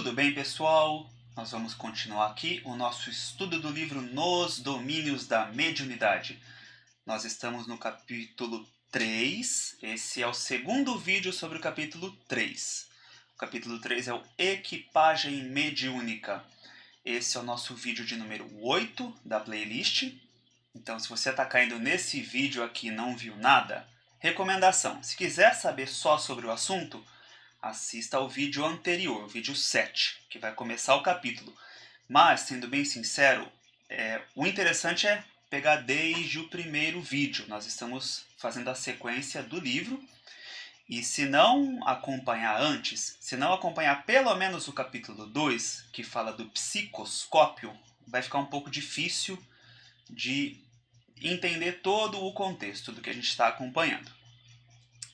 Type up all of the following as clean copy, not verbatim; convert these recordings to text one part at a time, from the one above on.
Tudo bem, pessoal? Nós vamos continuar aqui o nosso estudo do livro Nos Domínios da Mediunidade. Nós estamos no capítulo 3. Esse é o segundo vídeo sobre o capítulo 3. O capítulo 3 é o Equipagem Mediúnica. Esse é o nosso vídeo de número 8 da playlist. Então, se você está caindo nesse vídeo aqui e não viu nada, recomendação: se quiser saber só sobre o assunto, assista ao vídeo anterior, o vídeo 7, que vai começar o capítulo. Mas, sendo bem sincero, o interessante é pegar desde o primeiro vídeo. Nós estamos fazendo a sequência do livro. E se não acompanhar antes, se não acompanhar pelo menos o capítulo 2, que fala do psicoscópio, vai ficar um pouco difícil de entender todo o contexto do que a gente está acompanhando.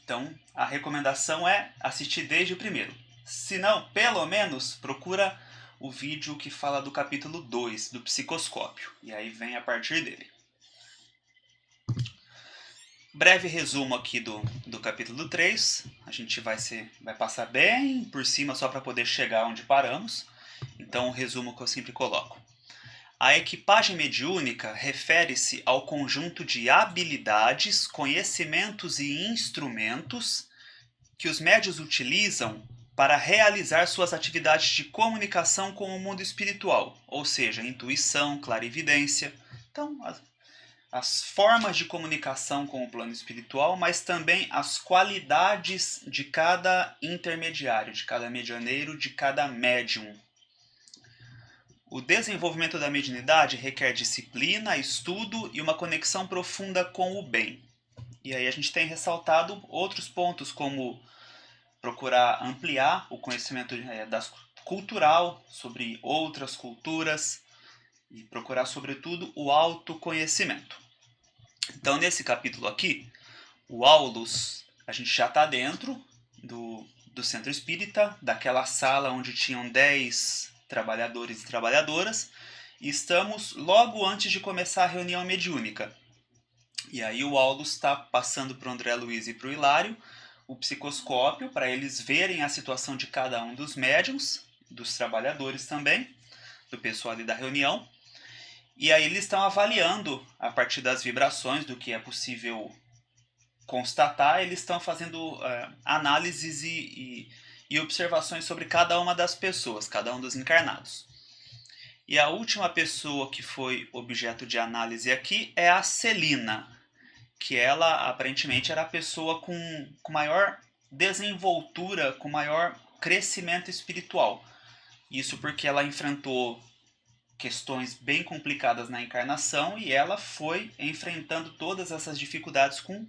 Então, a recomendação é assistir desde o primeiro. Se não, pelo menos, procura o vídeo que fala do capítulo 2, do psicoscópio. E aí vem a partir dele. Breve resumo aqui do capítulo 3. A gente vai passar bem por cima só para poder chegar onde paramos. Então, o resumo que eu sempre coloco. A equipagem mediúnica refere-se ao conjunto de habilidades, conhecimentos e instrumentos que os médiuns utilizam para realizar suas atividades de comunicação com o mundo espiritual, ou seja, intuição, clarividência. Então, as formas de comunicação com o plano espiritual, mas também as qualidades de cada intermediário, de cada medianeiro, de cada médium. O desenvolvimento da mediunidade requer disciplina, estudo e uma conexão profunda com o bem. E aí a gente tem ressaltado outros pontos, como procurar ampliar o conhecimento cultural sobre outras culturas e procurar, sobretudo, o autoconhecimento. Então, nesse capítulo aqui, o Aulus, a gente já está dentro do centro espírita, daquela sala onde tinham 10 trabalhadores e trabalhadoras, e estamos logo antes de começar a reunião mediúnica. E aí o Aulus está passando para o André Luiz e para o Hilário o psicoscópio, para eles verem a situação de cada um dos médiums, dos trabalhadores também, do pessoal ali da reunião. E aí eles estão avaliando, a partir das vibrações, do que é possível constatar, eles estão fazendo análises e observações sobre cada uma das pessoas, cada um dos encarnados. E a última pessoa que foi objeto de análise aqui é a Celina, que ela aparentemente era a pessoa com maior desenvoltura, com maior crescimento espiritual. Isso porque ela enfrentou questões bem complicadas na encarnação e ela foi enfrentando todas essas dificuldades com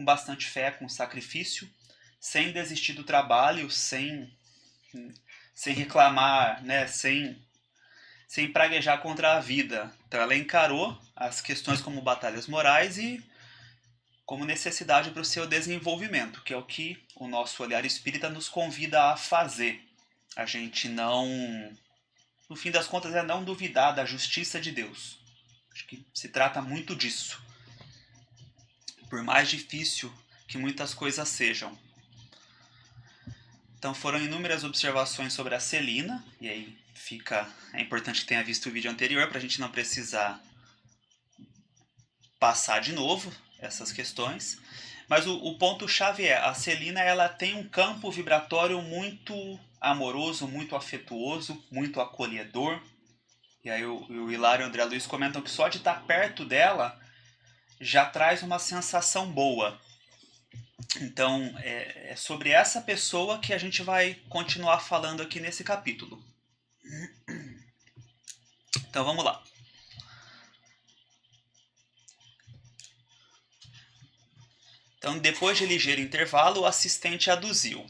bastante fé, com sacrifício, sem desistir do trabalho, sem reclamar, né, sem praguejar contra a vida. Então ela encarou as questões como batalhas morais e como necessidade para o seu desenvolvimento, que é o que o nosso olhar espírita nos convida a fazer. A gente não, no fim das contas, é não duvidar da justiça de Deus. Acho que se trata muito disso. Por mais difícil que muitas coisas sejam. Então foram inúmeras observações sobre a Celina, e aí é importante que tenha visto o vídeo anterior para a gente não precisar passar de novo essas questões. Mas o ponto-chave é, a Celina ela tem um campo vibratório muito amoroso, muito afetuoso, muito acolhedor. E aí o Hilário e o André Luiz comentam que só de estar perto dela já traz uma sensação boa. Então, é sobre essa pessoa que a gente vai continuar falando aqui nesse capítulo. Então, vamos lá. Então, depois de ligeiro intervalo, o assistente aduziu.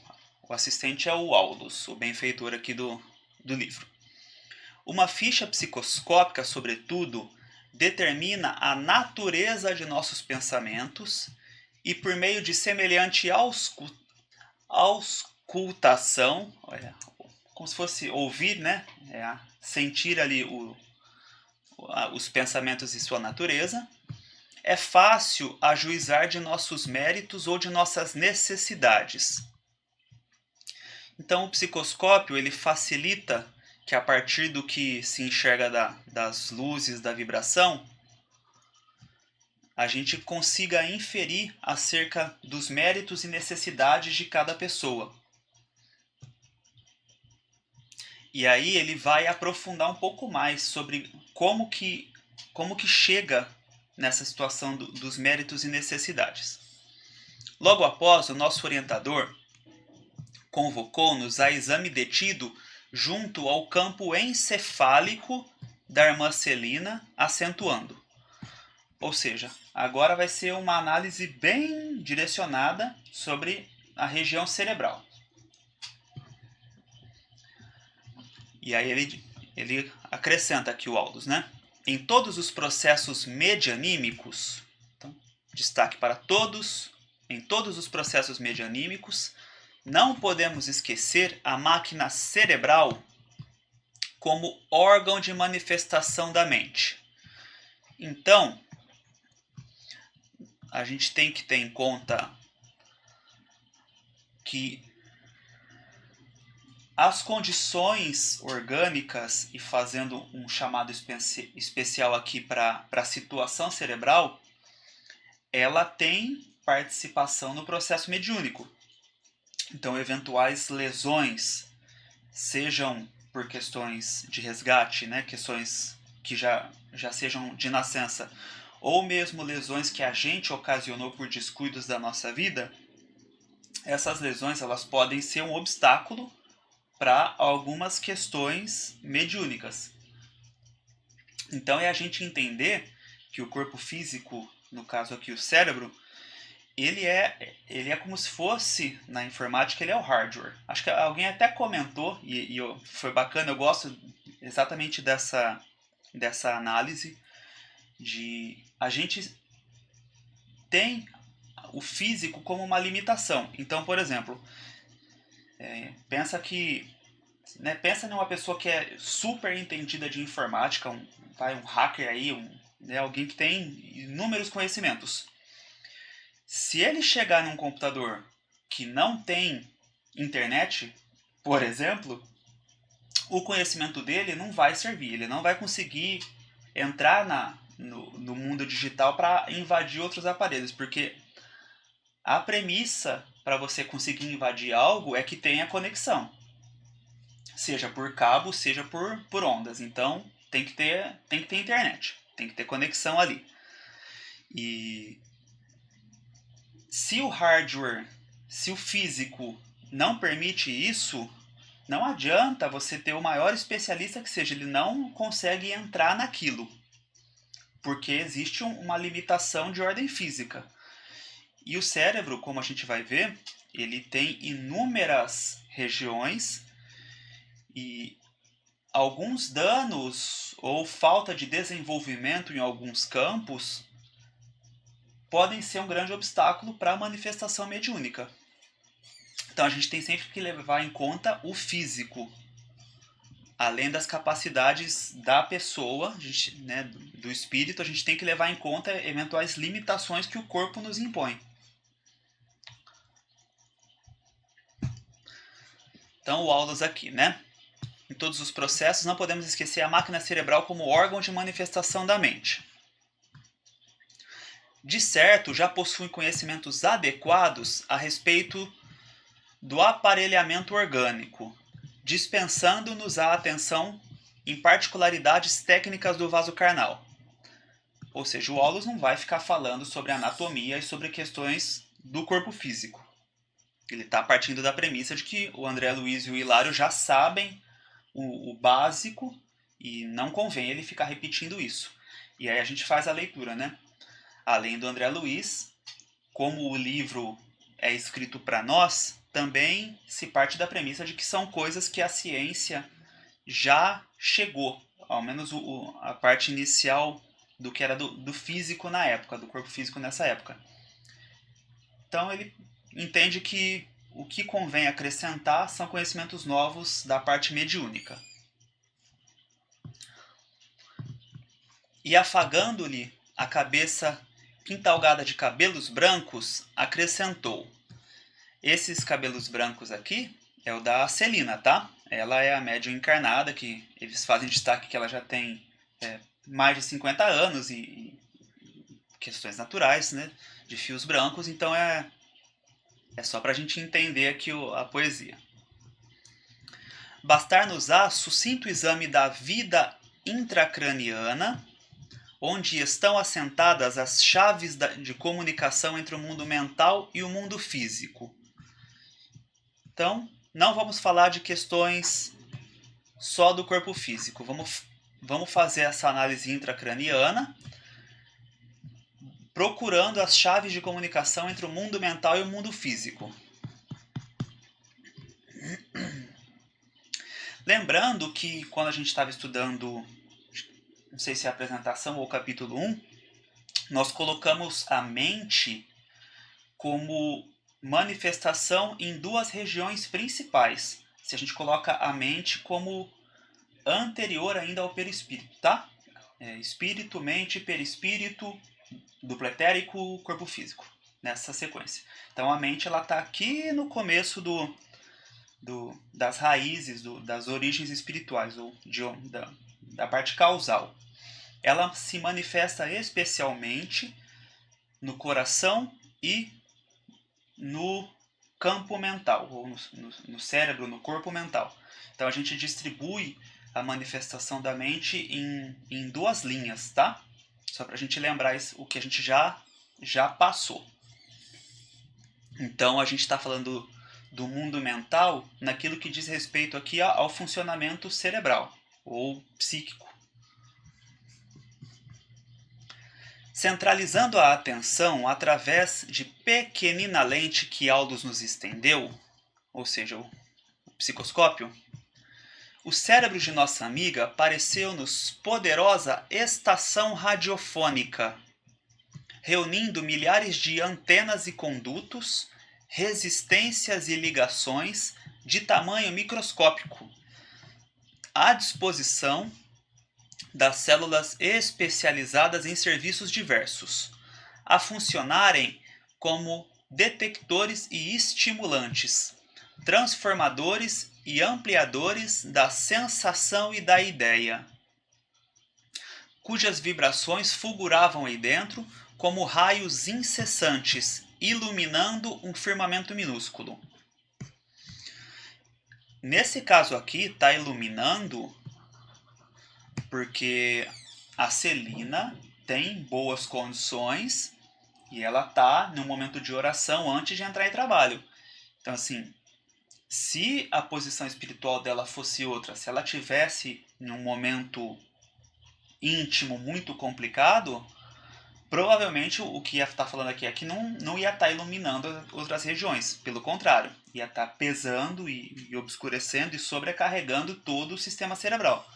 O assistente é o Aulus, o benfeitor aqui do livro. Uma ficha psicoscópica, sobretudo, determina a natureza de nossos pensamentos e, por meio de semelhante auscultação, como se fosse ouvir, né? Sentir ali os pensamentos e sua natureza, é fácil ajuizar de nossos méritos ou de nossas necessidades. Então o psicoscópio ele facilita que a partir do que se enxerga das luzes, da vibração, a gente consiga inferir acerca dos méritos e necessidades de cada pessoa. E aí ele vai aprofundar um pouco mais sobre como que chega nessa situação dos méritos e necessidades. Logo após, o nosso orientador convocou-nos a exame detido junto ao campo encefálico da irmã Celina, acentuando. Ou seja, agora vai ser uma análise bem direcionada sobre a região cerebral. E aí ele acrescenta aqui o Aldous, né? Em todos os processos medianímicos, então, destaque para todos, em todos os processos medianímicos, não podemos esquecer a máquina cerebral como órgão de manifestação da mente. Então, a gente tem que ter em conta que as condições orgânicas, e fazendo um chamado especial aqui para a situação cerebral, ela tem participação no processo mediúnico. Então, eventuais lesões, sejam por questões de resgate, né, questões que já sejam de nascença, ou mesmo lesões que a gente ocasionou por descuidos da nossa vida, essas lesões elas podem ser um obstáculo para algumas questões mediúnicas. Então é a gente entender que o corpo físico, no caso aqui o cérebro, ele é como se fosse, na informática, ele é o hardware. Acho que alguém até comentou, foi bacana, eu gosto exatamente dessa análise, de a gente tem o físico como uma limitação. Então, por exemplo, pensa numa pessoa que é super entendida de informática, um hacker aí, alguém que tem inúmeros conhecimentos. Se ele chegar num computador que não tem internet, por exemplo, o conhecimento dele não vai servir, ele não vai conseguir entrar no mundo digital para invadir outros aparelhos, porque a premissa para você conseguir invadir algo é que tenha conexão, seja por cabo, seja por ondas. Então tem que ter internet, tem que ter conexão ali. E se o hardware, se o físico não permite isso, não adianta você ter o maior especialista que seja, ele não consegue entrar naquilo, porque existe uma limitação de ordem física. E o cérebro, como a gente vai ver, ele tem inúmeras regiões e alguns danos ou falta de desenvolvimento em alguns campos podem ser um grande obstáculo para a manifestação mediúnica. Então a gente tem sempre que levar em conta o físico, além das capacidades da pessoa, do espírito, a gente tem que levar em conta eventuais limitações que o corpo nos impõe. Então o Aldous aqui, né? Em todos os processos, não podemos esquecer a máquina cerebral como órgão de manifestação da mente. De certo, já possuem conhecimentos adequados a respeito do aparelhamento orgânico, dispensando-nos a atenção em particularidades técnicas do vaso carnal. Ou seja, o Aldous não vai ficar falando sobre anatomia e sobre questões do corpo físico. Ele está partindo da premissa de que o André Luiz e o Hilário já sabem o básico e não convém ele ficar repetindo isso. E aí a gente faz a leitura, né? Além do André Luiz, como o livro é escrito para nós, também se parte da premissa de que são coisas que a ciência já chegou, ao menos a parte inicial do que era do físico na época, do corpo físico nessa época. Então ele entende que o que convém acrescentar são conhecimentos novos da parte mediúnica. E afagando-lhe a cabeça pintalgada de cabelos brancos, acrescentou: esses cabelos brancos aqui é o da Celina, tá? Ela é a médium encarnada, que eles fazem destaque que ela já tem mais de 50 anos e questões naturais, né? De fios brancos, então é só pra gente entender aqui a poesia. Bastar-nos-á sucinto exame da vida intracraniana, onde estão assentadas as chaves de comunicação entre o mundo mental e o mundo físico. Então, não vamos falar de questões só do corpo físico. Vamos fazer essa análise intracraniana, procurando as chaves de comunicação entre o mundo mental e o mundo físico. Lembrando que quando a gente estava estudando, não sei se é a apresentação ou o capítulo 1, nós colocamos a mente como manifestação em duas regiões principais. Se a gente coloca a mente como anterior ainda ao perispírito, tá? Espírito, mente, perispírito, duplo etérico, corpo físico, nessa sequência. Então a mente ela está aqui no começo das raízes, das origens espirituais, ou da parte causal. Ela se manifesta especialmente no coração e no campo mental, ou no cérebro, no corpo mental. Então a gente distribui a manifestação da mente em duas linhas, tá? Só para a gente lembrar o que a gente já passou. Então a gente está falando do mundo mental naquilo que diz respeito aqui ao funcionamento cerebral ou psíquico. Centralizando a atenção através de pequenina lente que Aldous nos estendeu, ou seja, o psicoscópio, o cérebro de nossa amiga pareceu-nos poderosa estação radiofônica, reunindo milhares de antenas e condutos, resistências e ligações de tamanho microscópico, à disposição das células especializadas em serviços diversos, a funcionarem como detectores e estimulantes, transformadores e ampliadores da sensação e da ideia, cujas vibrações fulguravam aí dentro como raios incessantes, iluminando um firmamento minúsculo. Nesse caso aqui, está iluminando porque a Celina tem boas condições e ela está no momento de oração antes de entrar em trabalho. Então, assim, se a posição espiritual dela fosse outra, se ela tivesse em um momento íntimo muito complicado, provavelmente o que ia estar falando aqui é que não ia estar iluminando outras regiões. Pelo contrário, ia estar pesando e obscurecendo e sobrecarregando todo o sistema cerebral.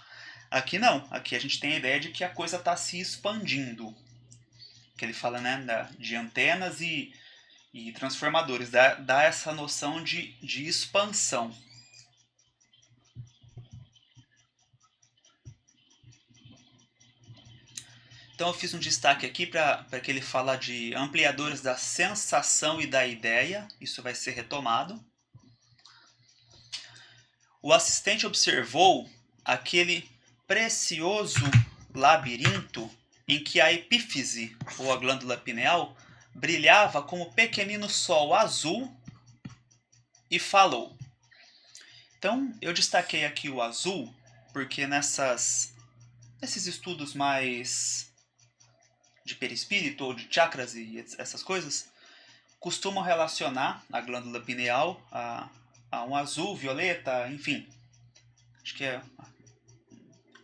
Aqui não. Aqui a gente tem a ideia de que a coisa está se expandindo. Que ele fala, né, de antenas e transformadores. Dá essa noção de expansão. Então eu fiz um destaque aqui para que ele fala de ampliadores da sensação e da ideia. Isso vai ser retomado. O assistente observou aquele precioso labirinto em que a epífise, ou a glândula pineal, brilhava como pequenino sol azul e falou. Então, eu destaquei aqui o azul porque nesses estudos mais de perispírito ou de chakras e essas coisas, costumam relacionar a glândula pineal a um azul, violeta, enfim. Acho que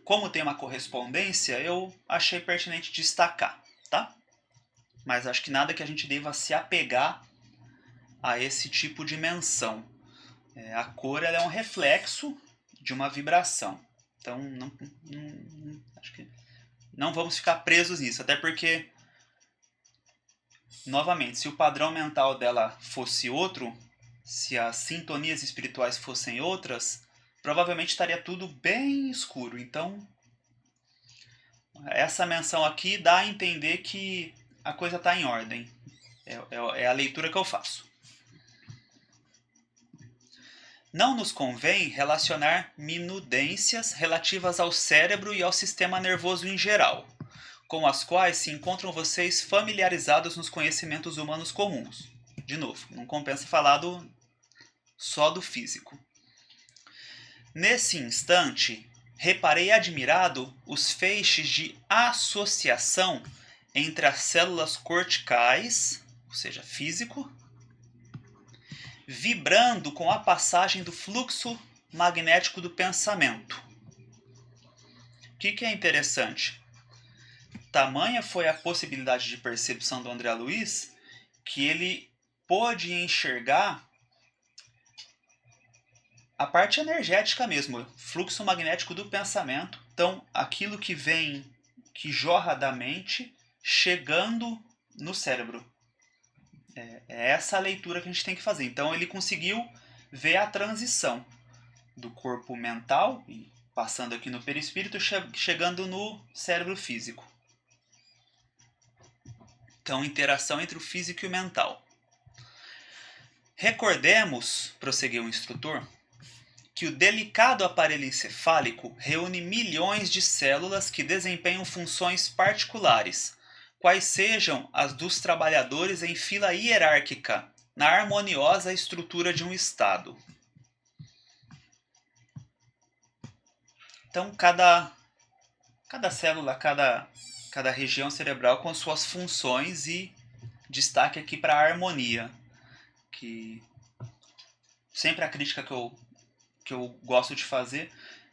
como tem uma correspondência, eu achei pertinente destacar, tá? Mas acho que nada que a gente deva se apegar a esse tipo de menção. A cor ela é um reflexo de uma vibração. Então, acho que não vamos ficar presos nisso. Até porque, novamente, se o padrão mental dela fosse outro, se as sintonias espirituais fossem outras, provavelmente estaria tudo bem escuro. Então, essa menção aqui dá a entender que a coisa está em ordem. É a leitura que eu faço. não nos convém relacionar minudências relativas ao cérebro e ao sistema nervoso em geral, com as quais se encontram vocês familiarizados nos conhecimentos humanos comuns. De novo, não compensa falar só do físico. Nesse instante, reparei admirado os feixes de associação entre as células corticais, ou seja, físico, vibrando com a passagem do fluxo magnético do pensamento. O que é interessante? Tamanha foi a possibilidade de percepção do André Luiz que ele pôde enxergar a parte energética mesmo, fluxo magnético do pensamento. Então, aquilo que vem, que jorra da mente, chegando no cérebro. É essa a leitura que a gente tem que fazer. Então, ele conseguiu ver a transição do corpo mental, passando aqui no perispírito, chegando no cérebro físico. Então, interação entre o físico e o mental. Recordemos, prosseguiu o instrutor, que o delicado aparelho encefálico reúne milhões de células que desempenham funções particulares, quais sejam as dos trabalhadores em fila hierárquica, na harmoniosa estrutura de um estado. Então, cada célula, cada região cerebral com suas funções, e destaque aqui para a harmonia, que sempre a crítica que eu gosto de fazer,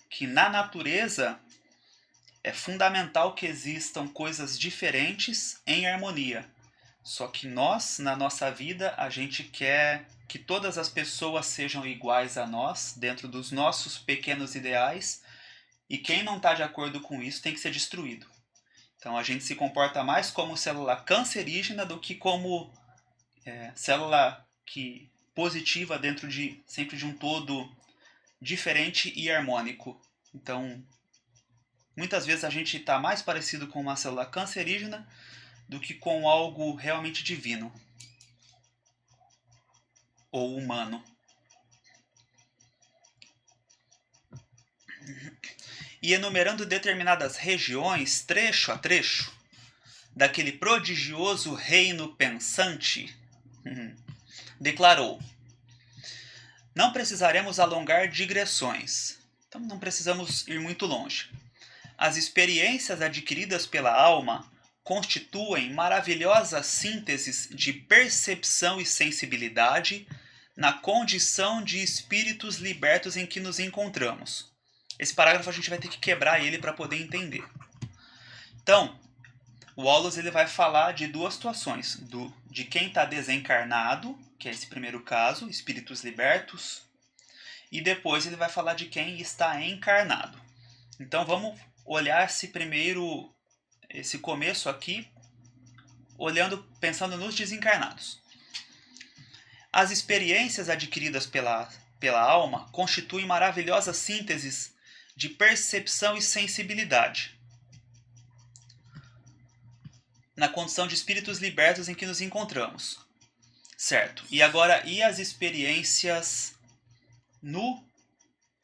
que na natureza é fundamental que existam coisas diferentes em harmonia. Só que nós, na nossa vida, a gente quer que todas as pessoas sejam iguais a nós, dentro dos nossos pequenos ideais, e quem não está de acordo com isso tem que ser destruído. Então a gente se comporta mais como célula cancerígena do que como célula positiva dentro sempre de um todo diferente e harmônico. Então, muitas vezes a gente está mais parecido com uma célula cancerígena do que com algo realmente divino ou humano. E enumerando determinadas regiões, trecho a trecho, daquele prodigioso reino pensante, declarou: não precisaremos alongar digressões. Então não precisamos ir muito longe. As experiências adquiridas pela alma constituem maravilhosas sínteses de percepção e sensibilidade na condição de espíritos libertos em que nos encontramos. Esse parágrafo a gente vai ter que quebrar ele para poder entender. Então, o Wallace ele vai falar de duas situações. De quem está desencarnado, que é esse primeiro caso, espíritos libertos. E depois ele vai falar de quem está encarnado. Então vamos olhar esse começo aqui, pensando nos desencarnados. As experiências adquiridas pela alma constituem maravilhosas sínteses de percepção e sensibilidade na condição de espíritos libertos em que nos encontramos. Certo. E agora, e as experiências no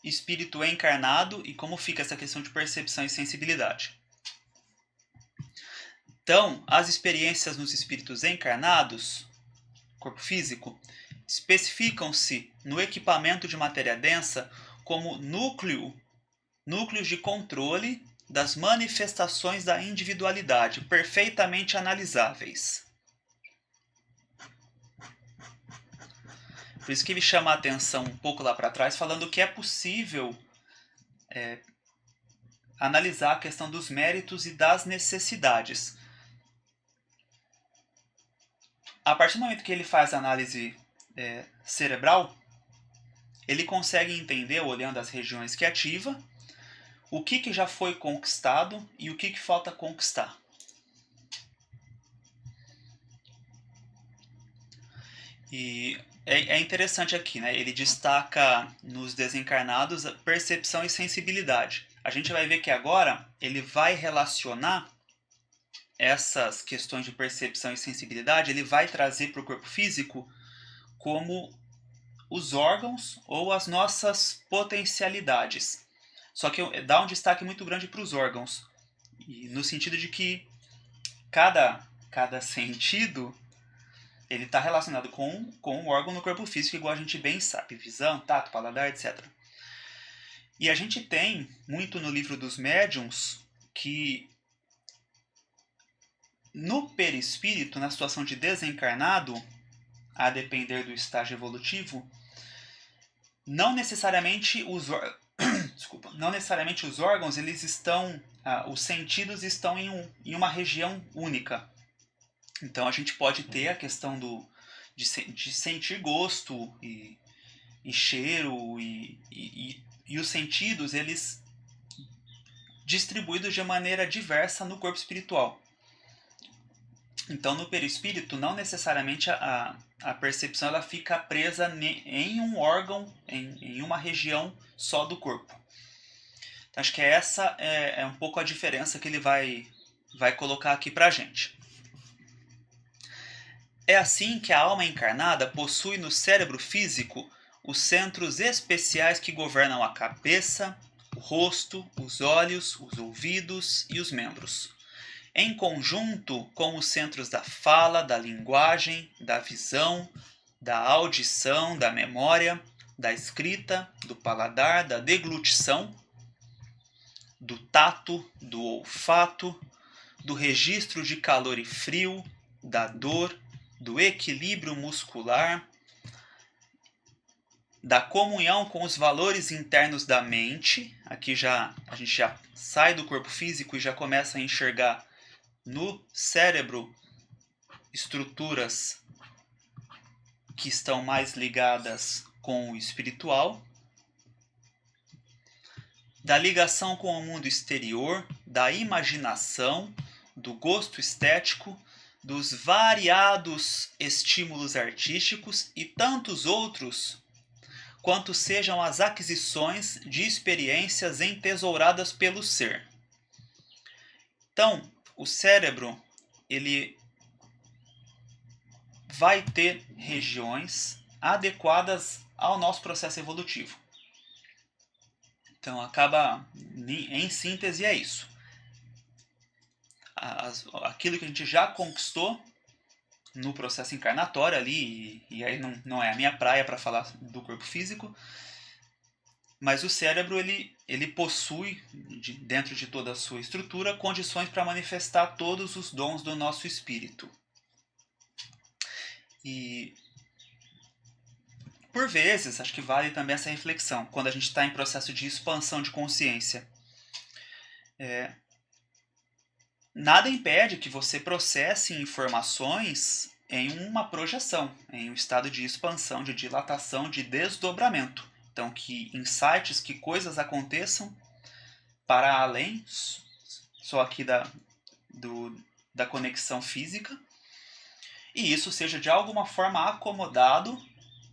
espírito encarnado, e como fica essa questão de percepção e sensibilidade? Então, as experiências nos espíritos encarnados, corpo físico, especificam-se no equipamento de matéria densa como núcleos de controle das manifestações da individualidade, perfeitamente analisáveis. Por isso que ele chama a atenção um pouco lá para trás, falando que é possível analisar a questão dos méritos e das necessidades. A partir do momento que ele faz a análise cerebral, ele consegue entender, olhando as regiões que ativa, o que já foi conquistado e o que falta conquistar. E é interessante aqui, né? Ele destaca nos desencarnados a percepção e sensibilidade. A gente vai ver que agora ele vai relacionar essas questões de percepção e sensibilidade, ele vai trazer para o corpo físico como os órgãos ou as nossas potencialidades. Só que dá um destaque muito grande para os órgãos, e no sentido de que cada sentido ele está relacionado com um órgão no corpo físico, igual a gente bem sabe, visão, tato, paladar, etc. E a gente tem muito no livro dos médiuns que no perispírito, na situação de desencarnado, a depender do estágio evolutivo, não necessariamente os órgãos eles estão, os sentidos estão em uma região única. Então a gente pode ter a questão de sentir gosto e cheiro e os sentidos eles distribuídos de maneira diversa no corpo espiritual. Então no perispírito não necessariamente a percepção ela fica presa em um órgão, em uma região só do corpo. Então, acho que essa é um pouco a diferença que ele vai colocar aqui pra gente. É assim que a alma encarnada possui no cérebro físico os centros especiais que governam a cabeça, o rosto, os olhos, os ouvidos e os membros, em conjunto com os centros da fala, da linguagem, da visão, da audição, da memória, da escrita, do paladar, da deglutição, do tato, do olfato, do registro de calor e frio, da dor, do equilíbrio muscular, da comunhão com os valores internos da mente. Aqui a gente já sai do corpo físico e já começa a enxergar no cérebro estruturas que estão mais ligadas com o espiritual, da ligação com o mundo exterior, da imaginação, do gosto estético, dos variados estímulos artísticos e tantos outros quanto sejam as aquisições de experiências entesouradas pelo ser. Então, o cérebro ele vai ter regiões adequadas ao nosso processo evolutivo. Então, acaba, em síntese, é isso. Aquilo que a gente já conquistou no processo encarnatório ali, e aí não é a minha praia para falar do corpo físico, mas o cérebro ele possui, dentro de toda a sua estrutura, condições para manifestar todos os dons do nosso espírito. E por vezes, acho que vale também essa reflexão, quando a gente está em processo de expansão de consciência. Nada impede que você processe informações em uma projeção, em um estado de expansão, de dilatação, de desdobramento. Então, que insights, que coisas aconteçam para além só aqui da conexão física, e isso seja de alguma forma acomodado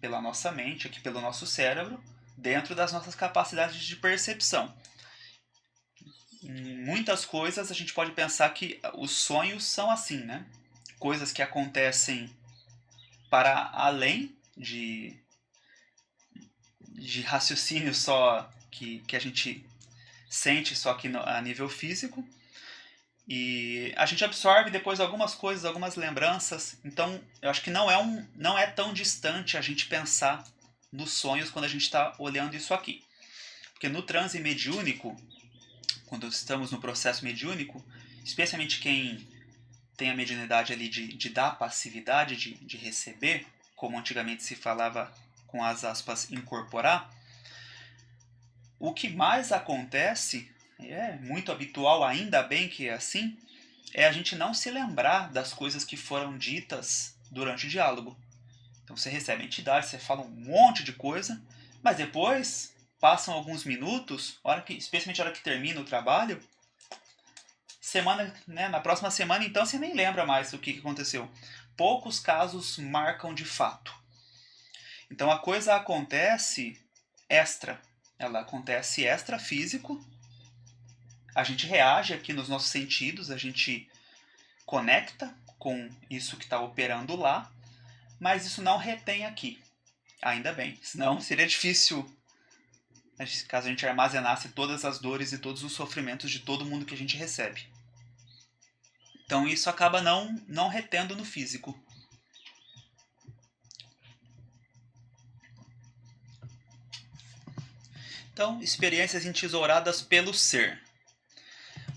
pela nossa mente, aqui pelo nosso cérebro, dentro das nossas capacidades de percepção. Em muitas coisas a gente pode pensar que os sonhos são assim, né? Coisas que acontecem para além de raciocínio só que a gente sente só aqui a nível físico. E a gente absorve depois algumas coisas, algumas lembranças. Então, eu acho que não é tão distante a gente pensar nos sonhos quando a gente está olhando isso aqui. Porque no transe mediúnico, quando estamos no processo mediúnico, especialmente quem tem a mediunidade ali de dar passividade, de receber, como antigamente se falava com as aspas, incorporar, o que mais acontece, é muito habitual, ainda bem que é assim, é a gente não se lembrar das coisas que foram ditas durante o diálogo. Então você recebe a entidade, você fala um monte de coisa, mas depois passam alguns minutos, especialmente a hora que termina o trabalho, na próxima semana então você nem lembra mais do que aconteceu. Poucos casos marcam de fato. Então a coisa acontece extra. Ela acontece extra físico. A gente reage aqui nos nossos sentidos, a gente conecta com isso que está operando lá, mas isso não retém aqui. Ainda bem, senão seria difícil caso a gente armazenasse todas as dores e todos os sofrimentos de todo mundo que a gente recebe. Então isso acaba não retendo no físico. Então, experiências entesouradas pelo ser.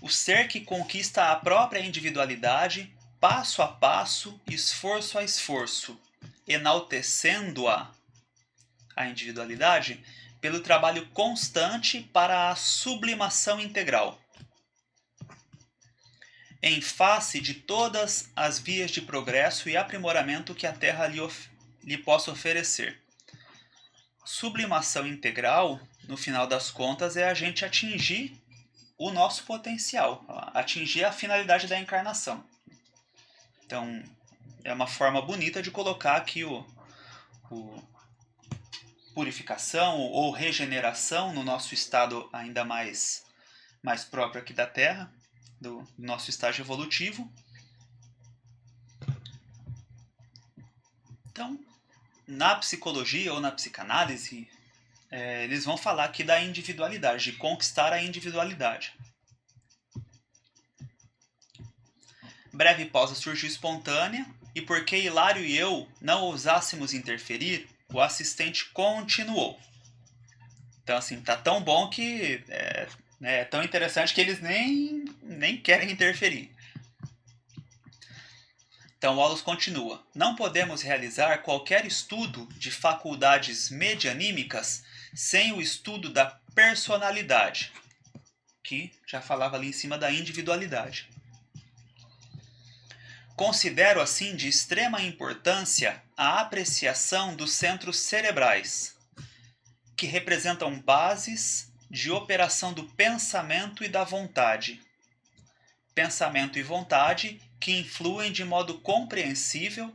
O ser que conquista a própria individualidade, passo a passo, esforço a esforço, enaltecendo-a, a individualidade, pelo trabalho constante para a sublimação integral, em face de todas as vias de progresso e aprimoramento que a Terra lhe possa oferecer. Sublimação integral, no final das contas, é a gente atingir o nosso potencial, atingir a finalidade da encarnação. Então, é uma forma bonita de colocar aqui o purificação ou regeneração no nosso estado ainda mais próprio aqui da Terra, do nosso estágio evolutivo. Então, na psicologia ou na psicanálise, eles vão falar aqui da individualidade, de conquistar a individualidade. Breve pausa surgiu espontânea, e porque Hilário e eu não ousássemos interferir, o assistente continuou. Então, assim, tá tão bom que é tão interessante que eles nem querem interferir. Então, Wallace continua. Não podemos realizar qualquer estudo de faculdades medianímicas sem o estudo da personalidade, que já falava ali em cima da individualidade. Considero assim de extrema importância a apreciação dos centros cerebrais, que representam bases de operação do pensamento e da vontade. Pensamento e vontade que influem de modo compreensível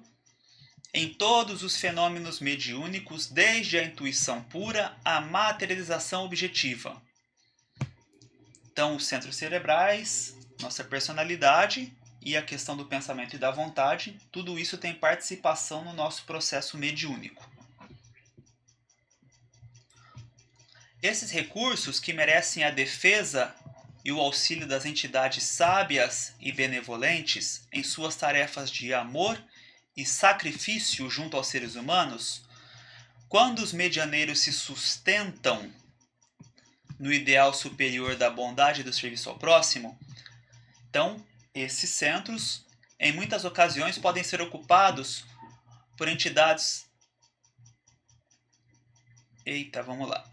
em todos os fenômenos mediúnicos, desde a intuição pura à materialização objetiva. Então, os centros cerebrais, nossa personalidade e a questão do pensamento e da vontade, tudo isso tem participação no nosso processo mediúnico. Esses recursos que merecem a defesa e o auxílio das entidades sábias e benevolentes em suas tarefas de amor e sacrifício junto aos seres humanos, quando os medianeiros se sustentam no ideal superior da bondade e do serviço ao próximo, então esses centros, em muitas ocasiões, podem ser ocupados por entidades... Vamos lá.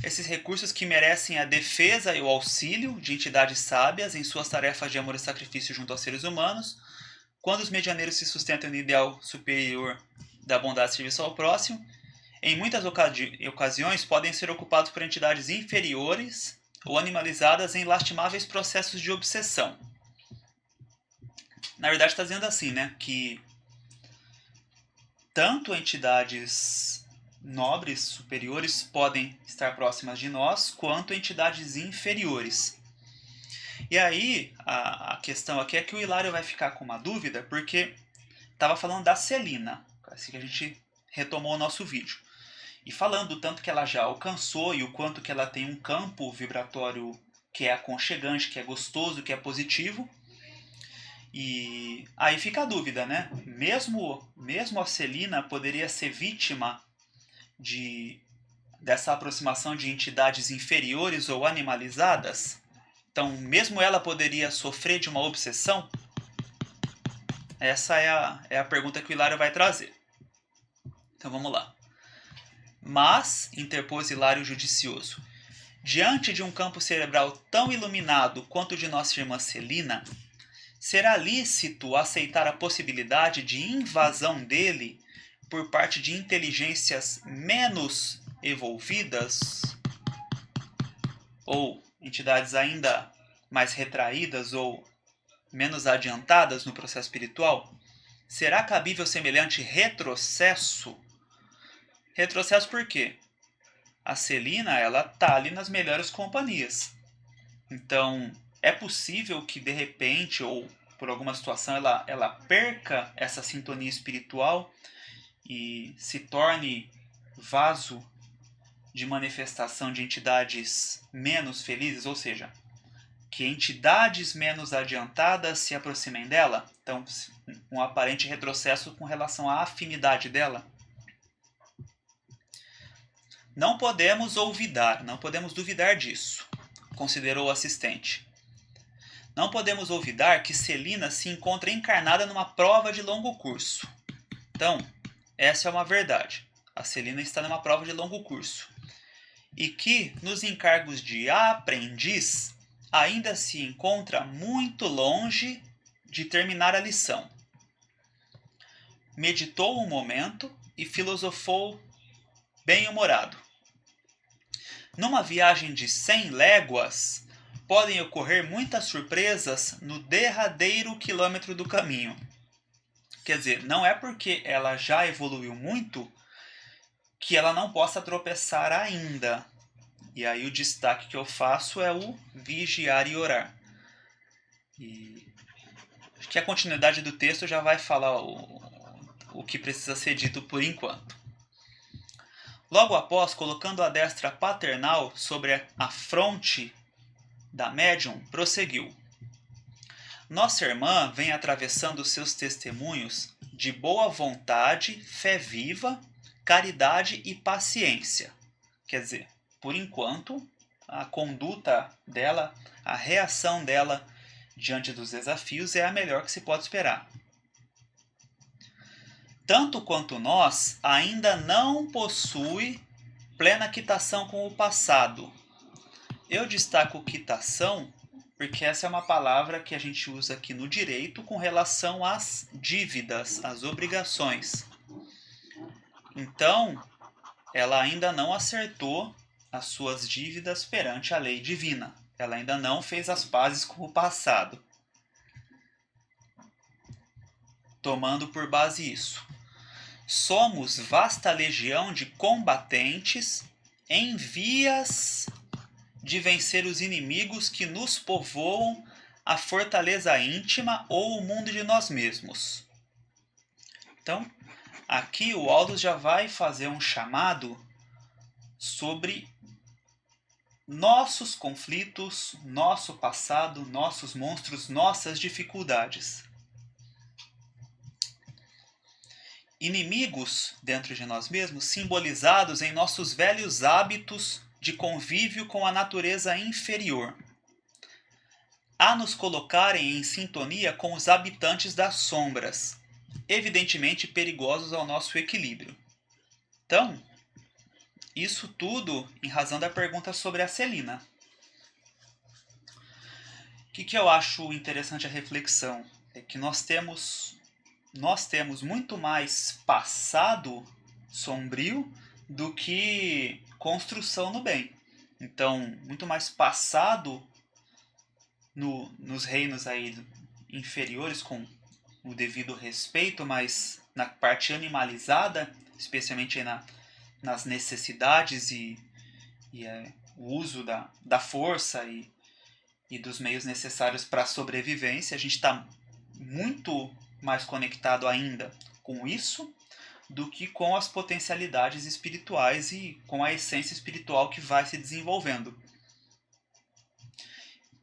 Esses recursos que merecem a defesa e o auxílio de entidades sábias em suas tarefas de amor e sacrifício junto aos seres humanos, quando os medianeiros se sustentam no ideal superior da bondade e serviço ao próximo, em muitas ocasiões podem ser ocupados por entidades inferiores ou animalizadas em lastimáveis processos de obsessão. Na verdade, está dizendo assim, né, que tanto entidades nobres, superiores, podem estar próximas de nós, quanto entidades inferiores. E aí, a questão aqui é que o Hilário vai ficar com uma dúvida, porque estava falando da Celina, assim que a gente retomou o nosso vídeo. E falando do tanto que ela já alcançou e o quanto que ela tem um campo vibratório que é aconchegante, que é gostoso, que é positivo. E aí fica a dúvida, né? Mesmo a Celina poderia ser vítima dessa aproximação de entidades inferiores ou animalizadas? Então, mesmo ela poderia sofrer de uma obsessão? Essa é a pergunta que o Hilário vai trazer. Então, vamos lá. Mas, interpôs Hilário judicioso, diante de um campo cerebral tão iluminado quanto o de nossa irmã Celina, será lícito aceitar a possibilidade de invasão dele por parte de inteligências menos evolvidas ou entidades ainda mais retraídas ou menos adiantadas no processo espiritual? Será cabível semelhante retrocesso? Retrocesso por quê? A Celina, ela tá ali nas melhores companhias. Então, é possível que de repente ou por alguma situação ela perca essa sintonia espiritual e se torne vaso de manifestação de entidades menos felizes, ou seja, que entidades menos adiantadas se aproximem dela, então um aparente retrocesso com relação à afinidade dela. Não podemos olvidar, não podemos duvidar disso, considerou o assistente. Não podemos olvidar que Celina se encontra encarnada numa prova de longo curso. Então, essa é uma verdade. A Celina está numa prova de longo curso. E que, nos encargos de aprendiz, ainda se encontra muito longe de terminar a lição. Meditou um momento e filosofou bem-humorado. Numa viagem de 100 léguas, podem ocorrer muitas surpresas no derradeiro quilômetro do caminho. Quer dizer, não é porque ela já evoluiu muito que ela não possa tropeçar ainda. E aí o destaque que eu faço é o vigiar e orar. E acho que a continuidade do texto já vai falar o que precisa ser dito por enquanto. Logo após, colocando a destra paternal sobre a fronte da médium, prosseguiu. Nossa irmã vem atravessando seus testemunhos de boa vontade, fé viva, caridade e paciência. Quer dizer, por enquanto, a conduta dela, a reação dela diante dos desafios é a melhor que se pode esperar. Tanto quanto nós, ainda não possui plena quitação com o passado. Eu destaco quitação porque essa é uma palavra que a gente usa aqui no direito com relação às dívidas, às obrigações. Então, ela ainda não acertou as suas dívidas perante a lei divina. Ela ainda não fez as pazes com o passado. Tomando por base isso. Somos vasta legião de combatentes em vias de vencer os inimigos que nos povoam a fortaleza íntima ou o mundo de nós mesmos. Então, aqui o Aldous já vai fazer um chamado sobre nossos conflitos, nosso passado, nossos monstros, nossas dificuldades. Inimigos dentro de nós mesmos, simbolizados em nossos velhos hábitos de convívio com a natureza inferior, a nos colocarem em sintonia com os habitantes das sombras, evidentemente perigosos ao nosso equilíbrio. Então, isso tudo em razão da pergunta sobre a Celina. O que eu acho interessante a reflexão é que nós temos muito mais passado sombrio do que construção no bem. Então, muito mais passado nos reinos aí inferiores com o devido respeito, mas na parte animalizada, especialmente nas necessidades e o uso da força e dos meios necessários para a sobrevivência, a gente está muito mais conectado ainda com isso do que com as potencialidades espirituais e com a essência espiritual que vai se desenvolvendo.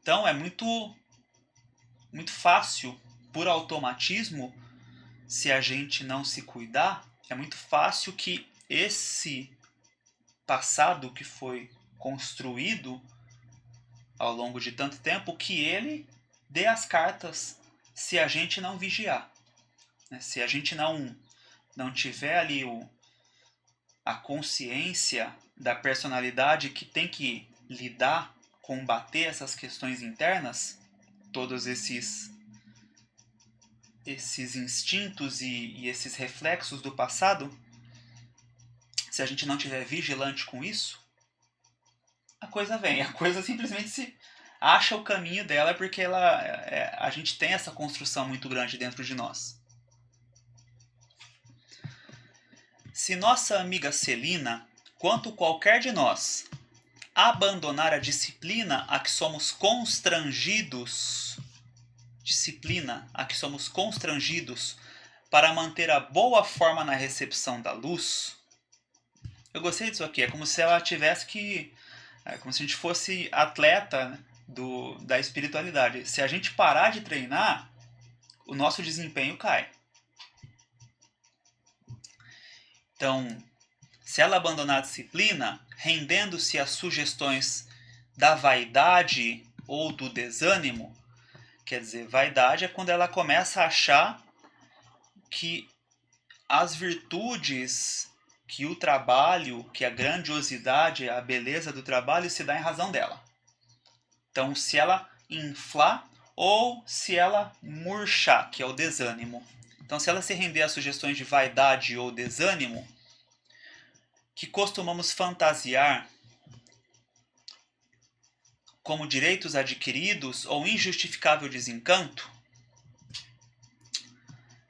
Então é muito fácil, por automatismo, se a gente não se cuidar, é muito fácil que esse passado que foi construído ao longo de tanto tempo, que ele dê as cartas se a gente não vigiar. Se a gente não tiver ali a consciência da personalidade que tem que lidar, combater essas questões internas, todos esses instintos e esses reflexos do passado, se a gente não tiver vigilante com isso, a coisa vem, a coisa simplesmente se acha o caminho dela porque a gente tem essa construção muito grande dentro de nós. Se nossa amiga Celina, quanto qualquer de nós, abandonar a disciplina a que somos constrangidos, para manter a boa forma na recepção da luz. Eu gostei disso aqui, é como se ela tivesse que... É como se a gente fosse atleta, né, da espiritualidade. Se a gente parar de treinar, o nosso desempenho cai. Então, se ela abandonar a disciplina, rendendo-se às sugestões da vaidade ou do desânimo, quer dizer, vaidade é quando ela começa a achar que as virtudes, que o trabalho, que a grandiosidade, a beleza do trabalho se dá em razão dela. Então, se ela inflar ou se ela murchar, que é o desânimo. Então, se ela se render às sugestões de vaidade ou desânimo, que costumamos fantasiar como direitos adquiridos ou injustificável desencanto,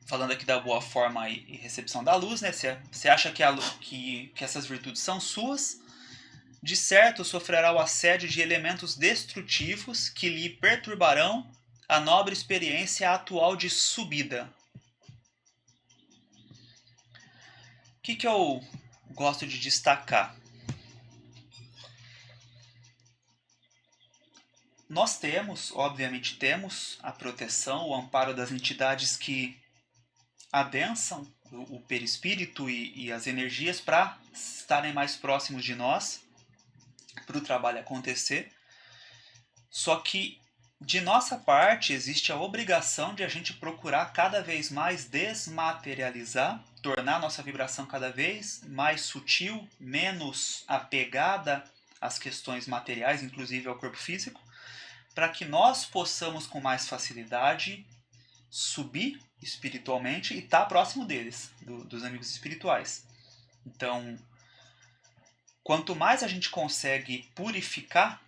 falando aqui da boa forma e recepção da luz, né? Você acha que essas virtudes são suas, de certo sofrerá o assédio de elementos destrutivos que lhe perturbarão a nobre experiência atual de subida. O que eu gosto de destacar? Nós obviamente temos, a proteção, o amparo das entidades que adensam o perispírito e as energias para estarem mais próximos de nós, para o trabalho acontecer. Só que, de nossa parte, existe a obrigação de a gente procurar cada vez mais desmaterializar, tornar a nossa vibração cada vez mais sutil, menos apegada às questões materiais, inclusive ao corpo físico, para que nós possamos com mais facilidade subir espiritualmente e estar próximo deles, dos amigos espirituais. Então, quanto mais a gente consegue purificar,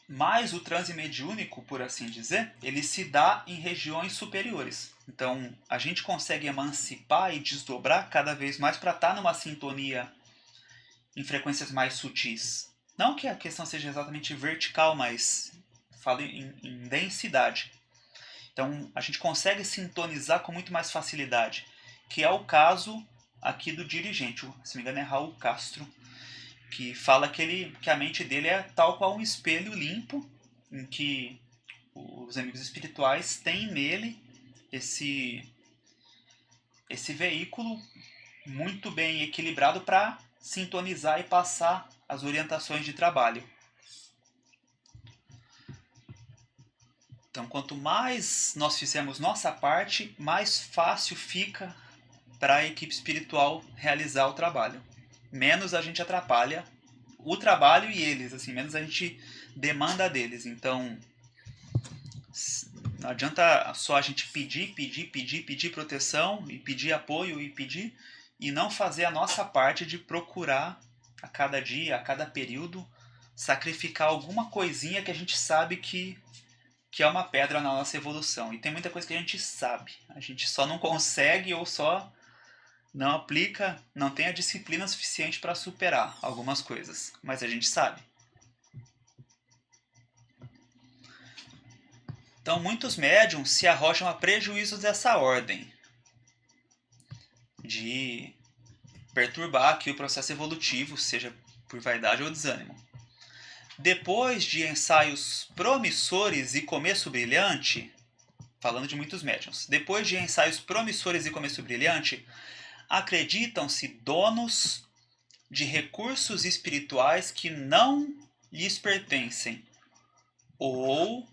mais o transe mediúnico, por assim dizer, ele se dá em regiões superiores. Então, a gente consegue emancipar e desdobrar cada vez mais para estar numa sintonia em frequências mais sutis. Não que a questão seja exatamente vertical, mas falo em densidade. Então, a gente consegue sintonizar com muito mais facilidade, que é o caso aqui do dirigente, se não me engano é Raul Castro, que fala que a mente dele é tal qual um espelho limpo, em que os amigos espirituais têm nele esse veículo muito bem equilibrado para sintonizar e passar as orientações de trabalho. Então, quanto mais nós fizermos nossa parte, mais fácil fica para a equipe espiritual realizar o trabalho. Menos a gente atrapalha o trabalho e eles, assim, menos a gente demanda deles. Então, não adianta só a gente pedir proteção e pedir apoio e não fazer a nossa parte de procurar a cada dia, a cada período, sacrificar alguma coisinha que a gente sabe que é uma pedra na nossa evolução. E tem muita coisa que a gente sabe. A gente só não consegue ou só não aplica, não tem a disciplina suficiente para superar algumas coisas. Mas a gente sabe. Então, muitos médiums se arrojam a prejuízos dessa ordem, de perturbar aqui o processo evolutivo, seja por vaidade ou desânimo. Depois de ensaios promissores e começo brilhante, falando de muitos médiuns, depois de ensaios promissores e começo brilhante, acreditam-se donos de recursos espirituais que não lhes pertencem, ou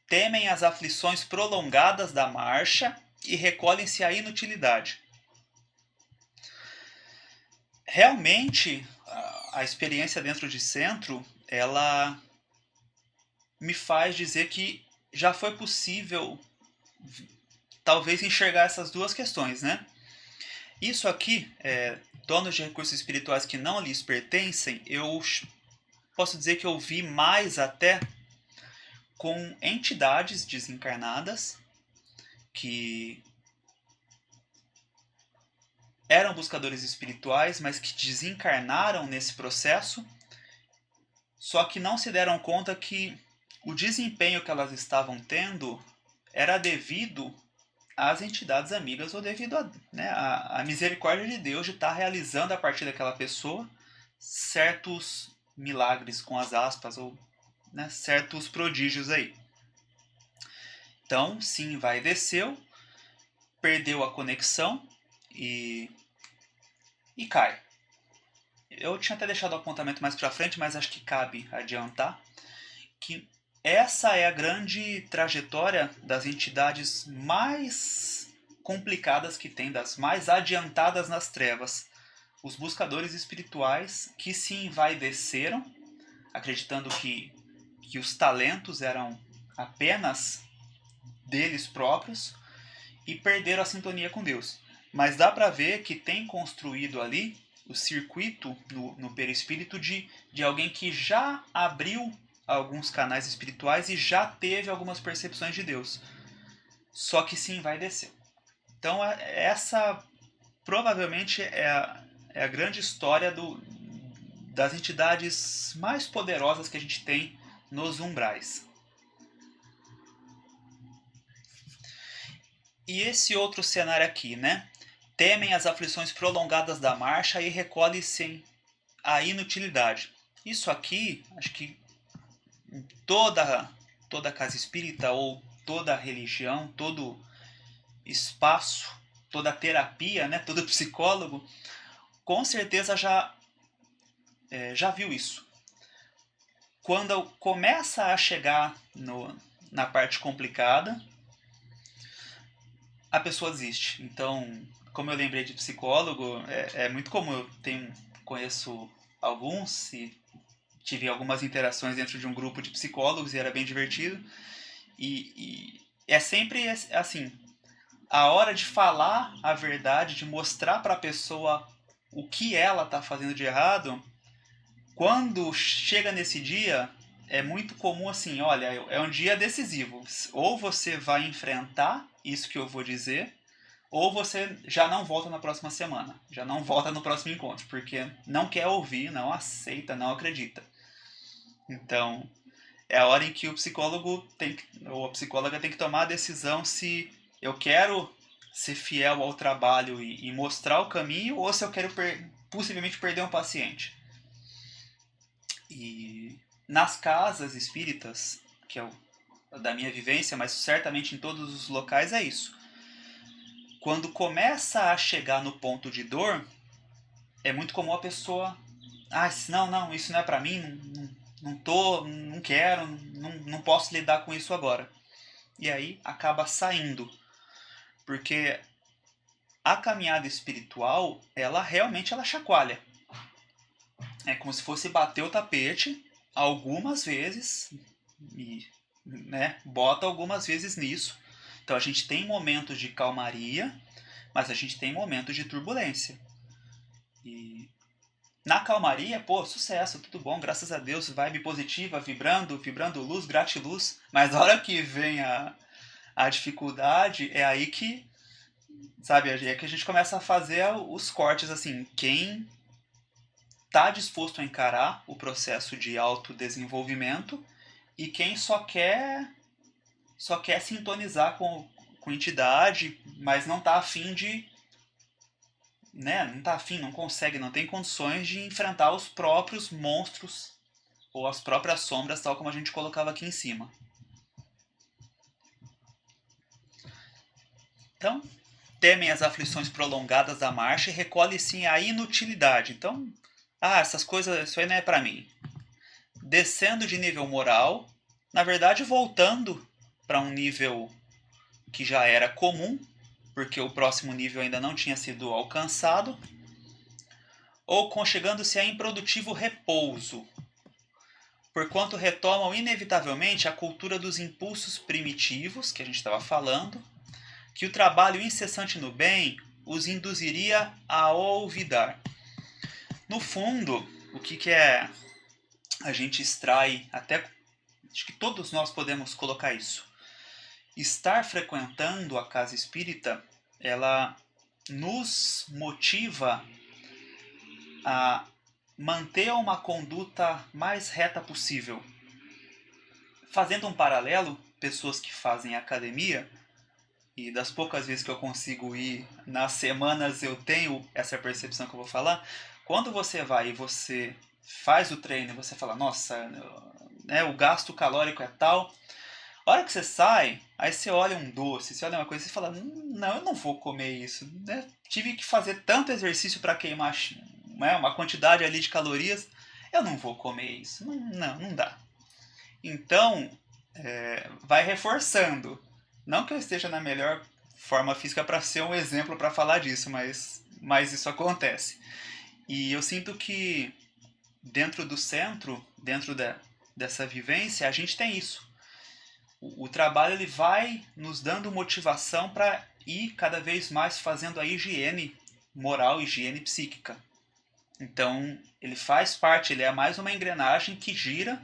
temem as aflições prolongadas da marcha e recolhem-se à inutilidade. Realmente, a experiência dentro de centro, ela me faz dizer que já foi possível talvez enxergar essas duas questões, né? Isso aqui, donos de recursos espirituais que não lhes pertencem, eu posso dizer que eu vi mais até com entidades desencarnadas que eram buscadores espirituais, mas que desencarnaram nesse processo, só que não se deram conta que o desempenho que elas estavam tendo era devido às entidades amigas ou devido a, né, a misericórdia de Deus de estar realizando a partir daquela pessoa certos milagres, com as aspas, ou né, certos prodígios aí. Então, sim, vai e desceu, perdeu a conexão e cai. Eu tinha até deixado o apontamento mais para frente, mas acho que cabe adiantar que essa é a grande trajetória das entidades mais complicadas que tem, das mais adiantadas nas trevas. Os buscadores espirituais que se envaideceram, acreditando que os talentos eram apenas deles próprios e perderam a sintonia com Deus. Mas dá para ver que tem construído ali o circuito no perispírito de alguém que já abriu alguns canais espirituais e já teve algumas percepções de Deus. Só que sim, vai descer. Então essa provavelmente é a grande história das entidades mais poderosas que a gente tem nos umbrais. E esse outro cenário aqui, né? Temem as aflições prolongadas da marcha e recolhem-se à inutilidade. Isso aqui, acho que toda casa espírita ou toda religião, todo espaço, toda terapia, né, todo psicólogo, com certeza já viu isso. Quando começa a chegar na parte complicada, a pessoa desiste. Então, como eu lembrei de psicólogo, é muito comum. Conheço alguns e tive algumas interações dentro de um grupo de psicólogos e era bem divertido. E é sempre assim, a hora de falar a verdade, de mostrar para a pessoa o que ela está fazendo de errado, quando chega nesse dia, é muito comum assim, olha, é um dia decisivo. Ou você vai enfrentar isso que eu vou dizer, ou você já não volta na próxima semana, já não volta no próximo encontro, porque não quer ouvir, não aceita, não acredita. Então, é a hora em que o psicólogo ou a psicóloga tem que tomar a decisão se eu quero ser fiel ao trabalho e mostrar o caminho, ou se eu quero possivelmente perder um paciente. E nas casas espíritas, que é da minha vivência, mas certamente em todos os locais é isso. Quando começa a chegar no ponto de dor, é muito comum a pessoa, não, isso não é para mim, não quero, não posso lidar com isso agora. E aí acaba saindo, porque a caminhada espiritual, ela realmente chacoalha. É como se fosse bater o tapete algumas vezes e, né, bota algumas vezes nisso. Então a gente tem momentos de calmaria, mas a gente tem momentos de turbulência. E na calmaria, pô, sucesso, tudo bom, graças a Deus, vibe positiva, vibrando luz, gratiluz. Mas na hora que vem a dificuldade, é aí que, sabe, é que a gente começa a fazer os cortes, assim, quem está disposto a encarar o processo de autodesenvolvimento e quem só quer sintonizar com entidade, mas não está afim de, né, não tá afim, não consegue, não tem condições de enfrentar os próprios monstros ou as próprias sombras, tal como a gente colocava aqui em cima. Então, temem as aflições prolongadas da marcha e recolhe-se à inutilidade. Então, essas coisas, isso aí não é para mim. Descendo de nível moral, na verdade voltando para um nível que já era comum, porque o próximo nível ainda não tinha sido alcançado, ou conchegando-se a improdutivo repouso, porquanto retomam inevitavelmente a cultura dos impulsos primitivos, que a gente estava falando, que o trabalho incessante no bem os induziria a olvidar. No fundo, o que é a gente extrai, até acho que todos nós podemos colocar isso. Estar frequentando a casa espírita, ela nos motiva a manter uma conduta mais reta possível. Fazendo um paralelo, pessoas que fazem academia, e das poucas vezes que eu consigo ir nas semanas, eu tenho essa percepção que eu vou falar. Quando você vai e você faz o treino e você fala, nossa, né, o gasto calórico é tal. A hora que você sai, aí você olha um doce, você olha uma coisa e você fala, não, eu não vou comer isso. Né? Tive que fazer tanto exercício para queimar, né, uma quantidade ali de calorias, eu não vou comer isso. Não dá. Então, vai reforçando. Não que eu esteja na melhor forma física para ser um exemplo para falar disso, mas isso acontece. E eu sinto que dentro do centro, dessa vivência, a gente tem isso. O trabalho ele vai nos dando motivação para ir cada vez mais fazendo a higiene moral, higiene psíquica. Então, ele faz parte, ele é mais uma engrenagem que gira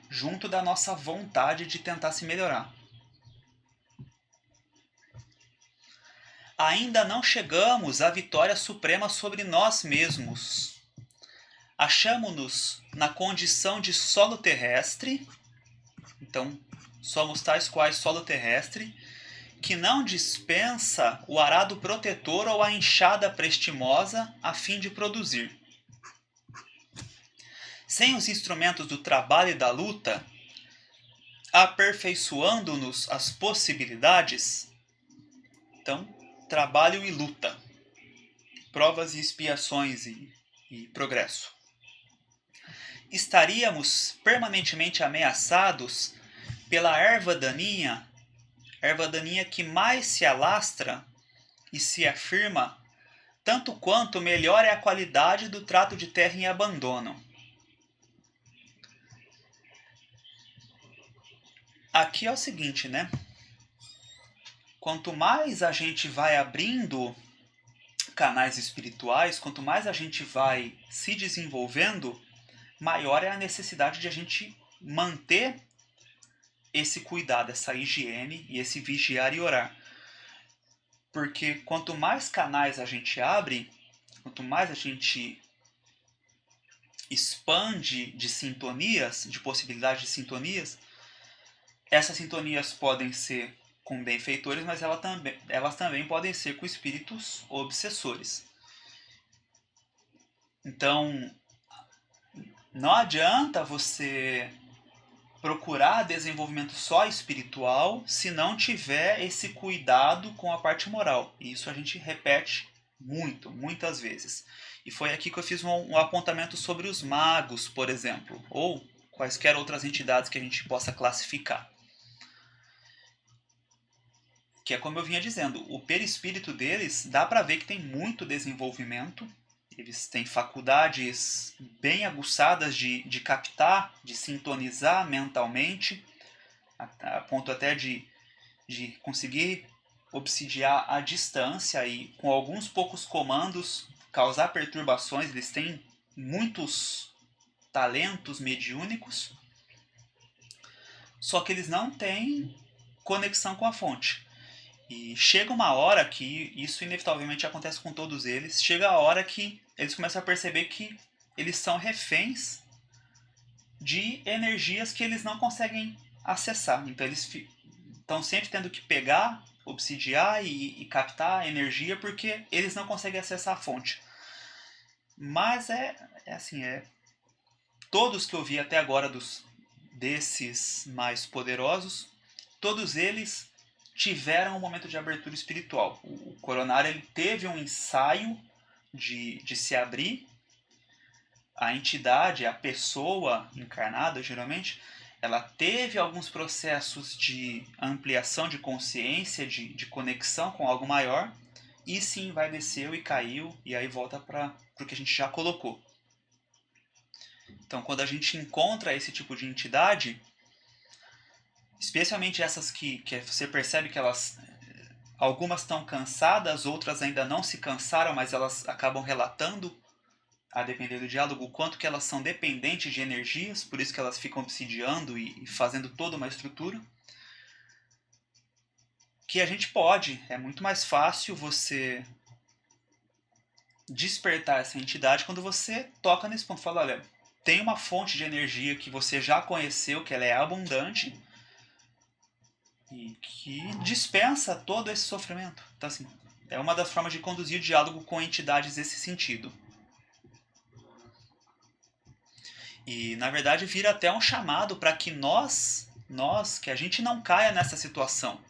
junto da nossa vontade de tentar se melhorar. Ainda não chegamos à vitória suprema sobre nós mesmos. Achamo-nos na condição de solo terrestre, então somos tais quais solo terrestre, que não dispensa o arado protetor ou a enxada prestimosa a fim de produzir. Sem os instrumentos do trabalho e da luta, aperfeiçoando-nos as possibilidades, então, trabalho e luta, provas e expiações e progresso. Estaríamos permanentemente ameaçados pela erva daninha que mais se alastra e se afirma, tanto quanto melhor é a qualidade do trato de terra em abandono. Aqui é o seguinte, né? Quanto mais a gente vai abrindo canais espirituais, quanto mais a gente vai se desenvolvendo, maior é a necessidade de a gente manter esse cuidado, essa higiene e esse vigiar e orar. Porque quanto mais canais a gente abre, quanto mais a gente expande de sintonias, de possibilidades de sintonias, essas sintonias podem ser com benfeitores, mas elas também podem ser com espíritos obsessores. Então, não adianta você procurar desenvolvimento só espiritual se não tiver esse cuidado com a parte moral. E isso a gente repete muitas vezes. E foi aqui que eu fiz um apontamento sobre os magos, por exemplo, ou quaisquer outras entidades que a gente possa classificar. Que é como eu vinha dizendo, o perispírito deles dá para ver que tem muito desenvolvimento. Eles têm faculdades bem aguçadas de captar, de sintonizar mentalmente, a ponto até de conseguir obsidiar à distância e com alguns poucos comandos causar perturbações. Eles têm muitos talentos mediúnicos, só que eles não têm conexão com a fonte. E chega uma hora que, isso inevitavelmente acontece com todos eles, chega a hora que eles começam a perceber que eles são reféns de energias que eles não conseguem acessar. Então eles estão sempre tendo que pegar, obsidiar e captar energia porque eles não conseguem acessar a fonte. Mas todos que eu vi até agora desses mais poderosos, todos eles tiveram um momento de abertura espiritual. O coronário ele teve um ensaio de se abrir. A entidade, a pessoa encarnada, geralmente, ela teve alguns processos de ampliação de consciência, de conexão com algo maior, e sim, vai desceu e caiu, e aí volta para o que a gente já colocou. Então, quando a gente encontra esse tipo de entidade, especialmente essas que você percebe que algumas estão cansadas, outras ainda não se cansaram, mas elas acabam relatando, a depender do diálogo, o quanto que elas são dependentes de energias, por isso que elas ficam obsidiando e fazendo toda uma estrutura. Que a gente pode, é muito mais fácil você despertar essa entidade quando você toca nesse ponto. Fala, olha, tem uma fonte de energia que você já conheceu, que ela é abundante, e que dispensa todo esse sofrimento. Então, assim, é uma das formas de conduzir o diálogo com entidades nesse sentido. E, na verdade, vira até um chamado para que que a gente não caia nessa situação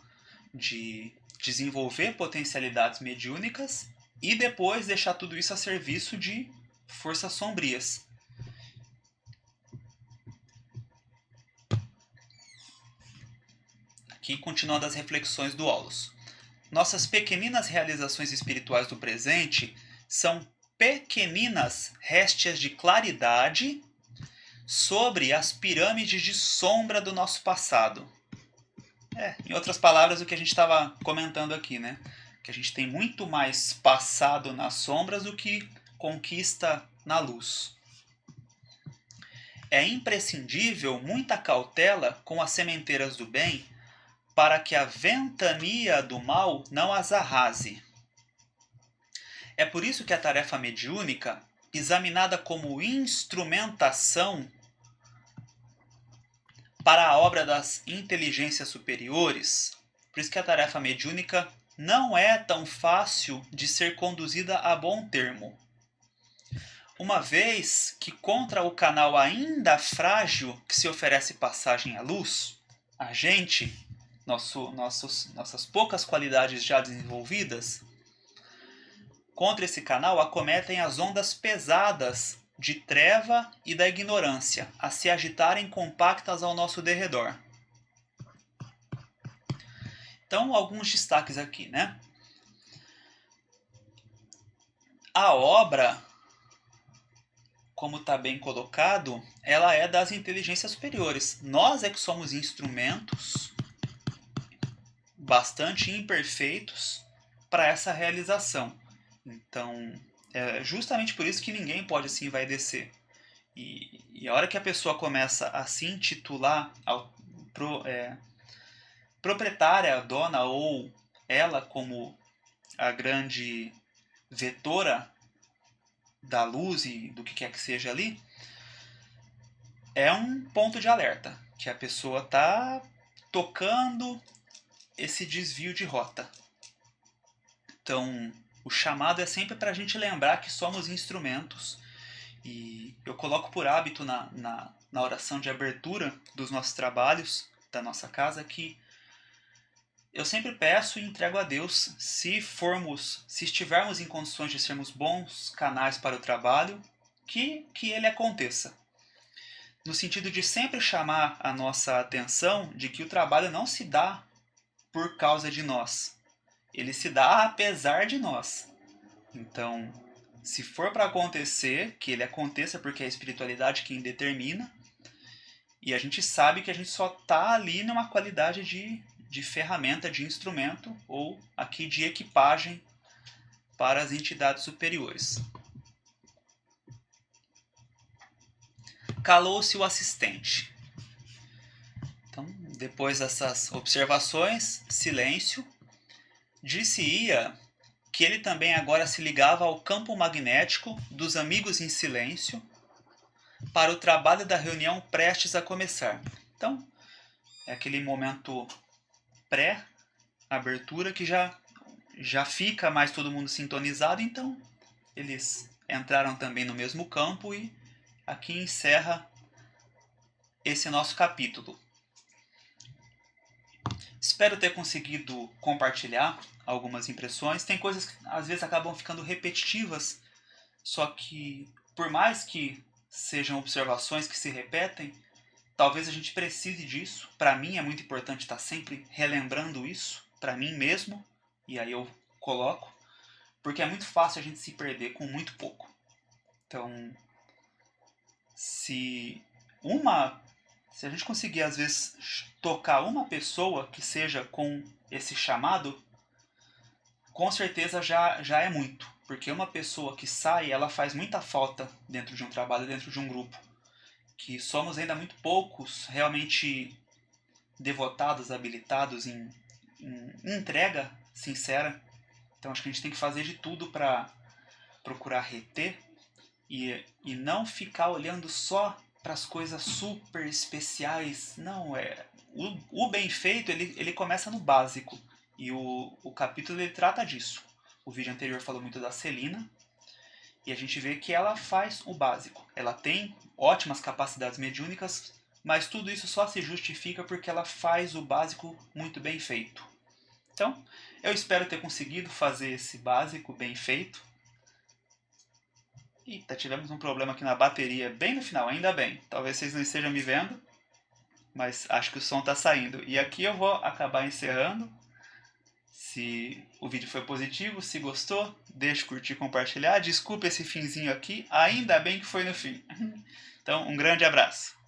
de desenvolver potencialidades mediúnicas e depois deixar tudo isso a serviço de forças sombrias. Aqui, continuando as reflexões do Aulus. Nossas pequeninas realizações espirituais do presente são pequeninas réstias de claridade sobre as pirâmides de sombra do nosso passado. Em outras palavras, o que a gente estava comentando aqui, né? Que a gente tem muito mais passado nas sombras do que conquista na luz. É imprescindível muita cautela com as sementeiras do bem para que a ventania do mal não as arrase. É por isso que a tarefa mediúnica, examinada como instrumentação para a obra das inteligências superiores, por isso que a tarefa mediúnica não é tão fácil de ser conduzida a bom termo. Uma vez que contra o canal ainda frágil que se oferece passagem à luz, a gente, nossas poucas qualidades já desenvolvidas, contra esse canal acometem as ondas pesadas de treva e da ignorância a se agitarem compactas ao nosso derredor. Então, alguns destaques aqui, né? A obra, como está bem colocado, ela é das inteligências superiores. Nós é que somos instrumentos bastante imperfeitos para essa realização. Então, é justamente por isso que ninguém pode assim vai descer. E a hora que a pessoa começa a se intitular proprietária, dona, ou ela como a grande vetora da luz e do que quer que seja ali, é um ponto de alerta, que a pessoa está tocando esse desvio de rota. Então, o chamado é sempre para a gente lembrar que somos instrumentos. E eu coloco por hábito na oração de abertura dos nossos trabalhos, da nossa casa, que eu sempre peço e entrego a Deus, se estivermos em condições de sermos bons canais para o trabalho, que ele aconteça. No sentido de sempre chamar a nossa atenção de que o trabalho não se dá por causa de nós. Ele se dá apesar de nós. Então, se for para acontecer, que ele aconteça porque é a espiritualidade quem determina. E a gente sabe que a gente só está ali numa qualidade de ferramenta, de instrumento, ou aqui de equipagem para as entidades superiores. Calou-se o assistente. Então, depois dessas observações, silêncio, dir-se-ia que ele também agora se ligava ao campo magnético dos amigos em silêncio para o trabalho da reunião prestes a começar. Então, é aquele momento pré-abertura que já fica mais todo mundo sintonizado, então eles entraram também no mesmo campo e aqui encerra esse nosso capítulo. Espero ter conseguido compartilhar algumas impressões. Tem coisas que às vezes acabam ficando repetitivas, só que por mais que sejam observações que se repetem, talvez a gente precise disso. Para mim é muito importante estar sempre relembrando isso, para mim mesmo, e aí eu coloco, porque é muito fácil a gente se perder com muito pouco. Então, se a gente conseguir às vezes tocar uma pessoa que seja com esse chamado, com certeza já é muito, porque uma pessoa que sai, ela faz muita falta dentro de um trabalho, dentro de um grupo, que somos ainda muito poucos realmente devotados, habilitados em entrega sincera. Então acho que a gente tem que fazer de tudo para procurar reter e não ficar olhando só para as coisas super especiais. Não, o bem feito, ele começa no básico. E o capítulo ele trata disso. O vídeo anterior falou muito da Celina. E a gente vê que ela faz o básico. Ela tem ótimas capacidades mediúnicas, mas tudo isso só se justifica porque ela faz o básico muito bem feito. Então, eu espero ter conseguido fazer esse básico bem feito. Eita, tivemos um problema aqui na bateria bem no final, ainda bem. Talvez vocês não estejam me vendo, mas acho que o som está saindo. E aqui eu vou acabar encerrando. Se o vídeo foi positivo, se gostou, deixe curtir e compartilhar. Desculpe esse finzinho aqui, ainda bem que foi no fim. Então, um grande abraço.